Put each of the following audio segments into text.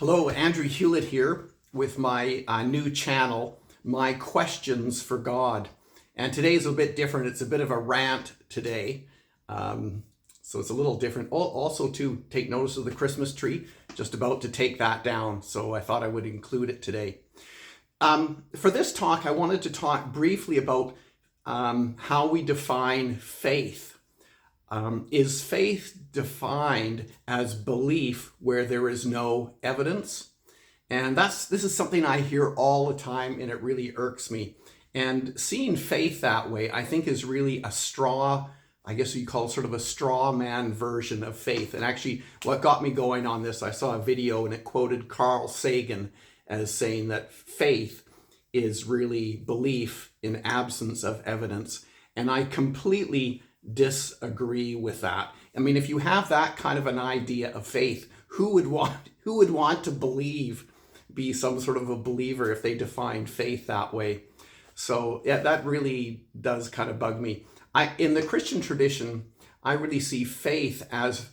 Hello, Andrew Hewlett here with my new channel, My Questions for God. And today's a bit different. It's a bit of a rant today. So it's a little different. Also, to take notice of the Christmas tree, just about to take that down. So I thought I would include it today. For this talk, I wanted to talk briefly about how we define faith. Is faith defined as belief where there is no evidence? And this is something I hear all the time, and it really irks me. And seeing faith that way, I think, is really a straw, I guess you call it sort of a straw man version of faith. And actually, what got me going on this, I saw a video and it quoted Carl Sagan as saying that faith is really belief in absence of evidence. And I completely disagree with that. I mean, if you have that kind of an idea of faith, who would want to be some sort of a believer if they defined faith that way? So yeah, that really does kind of bug me. In the Christian tradition, I really see faith as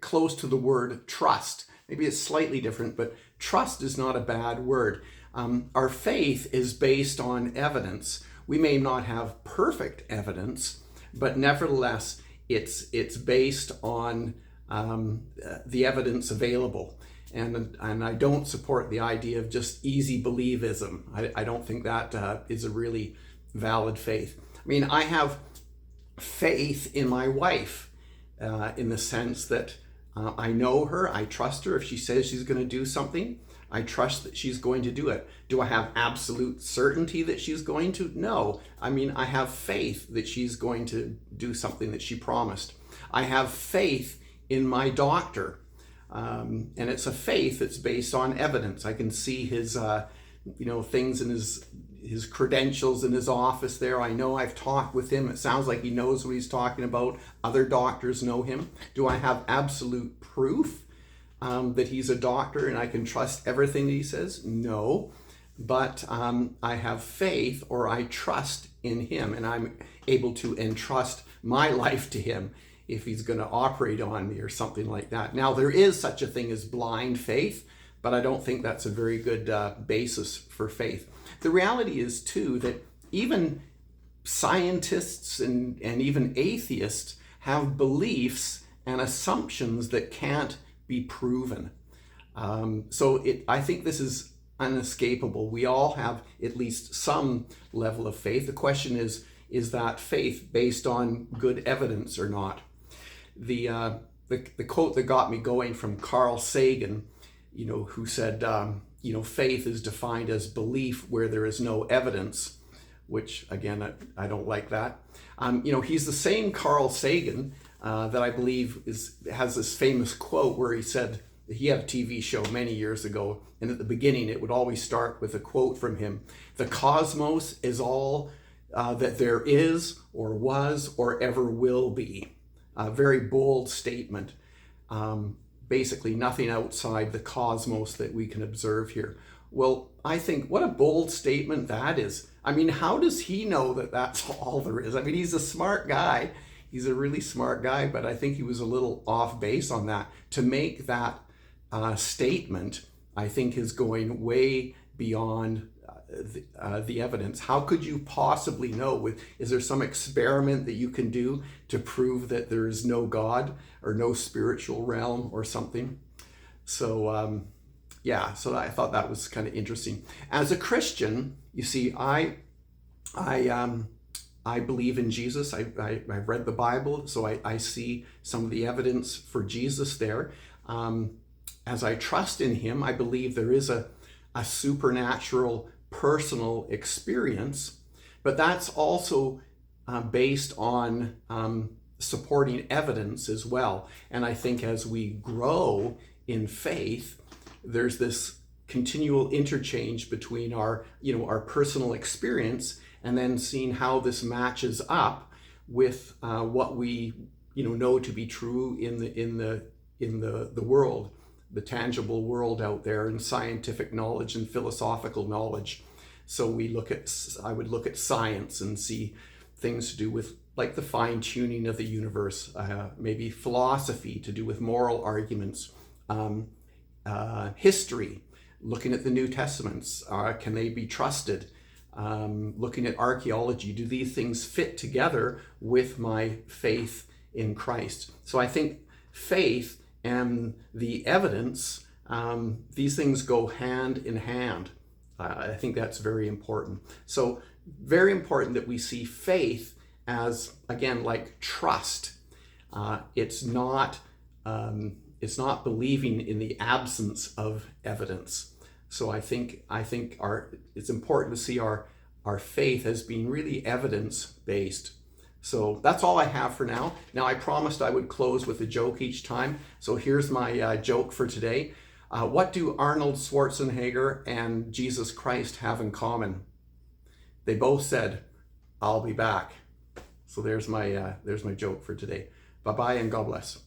close to the word trust. Maybe it's slightly different, but trust is not a bad word. Our faith is based on evidence. We may not have perfect evidence, but nevertheless, it's based on the evidence available. And I don't support the idea of just easy believism. I don't think that is a really valid faith. I mean, I have faith in my wife in the sense that I know her, I trust her. If she says she's going to do something, I trust that she's going to do it. Do I have absolute certainty that she's going to? No. I mean, I have faith that she's going to do something that she promised. I have faith in my doctor. And it's a faith that's based on evidence. I can see his, things in his credentials in his office there. I know I've talked with him. It sounds like he knows what he's talking about. Other doctors know him. Do I have absolute proof that he's a doctor and I can trust everything that he says? No. But I have faith, or I trust in him, and I'm able to entrust my life to him if he's going to operate on me or something like that. Now, there is such a thing as blind faith, but I don't think that's a very good basis for faith. The reality is, too, that even scientists and even atheists have beliefs and assumptions that can't be proven. I think this is unescapable. We all have at least some level of faith. The question is that faith based on good evidence or not? The quote that got me going from Carl Sagan, who said, faith is defined as belief where there is no evidence, which again, I don't like that. He's the same Carl Sagan that I believe has this famous quote where he said he had a TV show many years ago, and at the beginning it would always start with a quote from him: "The cosmos is all that there is or was or ever will be." A very bold statement. Basically nothing outside the cosmos that we can observe here. Well, I think what a bold statement that is. I mean, how does he know that that's all there is? I mean, he's a smart guy. He's a really smart guy, but I think he was a little off base on that. To make that statement, I think, is going way beyond the evidence. How could you possibly know? Is there some experiment that you can do to prove that there is no God or no spiritual realm or something? So so I thought that was kind of interesting. As a Christian, you see, I believe in Jesus. I've read the Bible, so I see some of the evidence for Jesus there. As I trust in him, I believe there is a supernatural personal experience, but that's also based on supporting evidence as well. And I think as we grow in faith, there's this continual interchange between our personal experience and then seeing how this matches up with what we know to be true in the world, the tangible world out there, and scientific knowledge and philosophical knowledge. So I would look at science and see things to do with like the fine tuning of the universe, maybe philosophy to do with moral arguments, history, looking at the New Testaments, can they be trusted? Looking at archaeology, do these things fit together with my faith in Christ? So I think faith and the evidence, these things go hand in hand. I think that's very important. So very important that we see faith as, again, like trust. It's not believing in the absence of evidence. So I think it's important to see our faith as being really evidence-based. So that's all I have for now. Now, I promised I would close with a joke each time. So here's my joke for today. What do Arnold Schwarzenegger and Jesus Christ have in common? They both said, "I'll be back." So there's my joke for today. Bye-bye and God bless.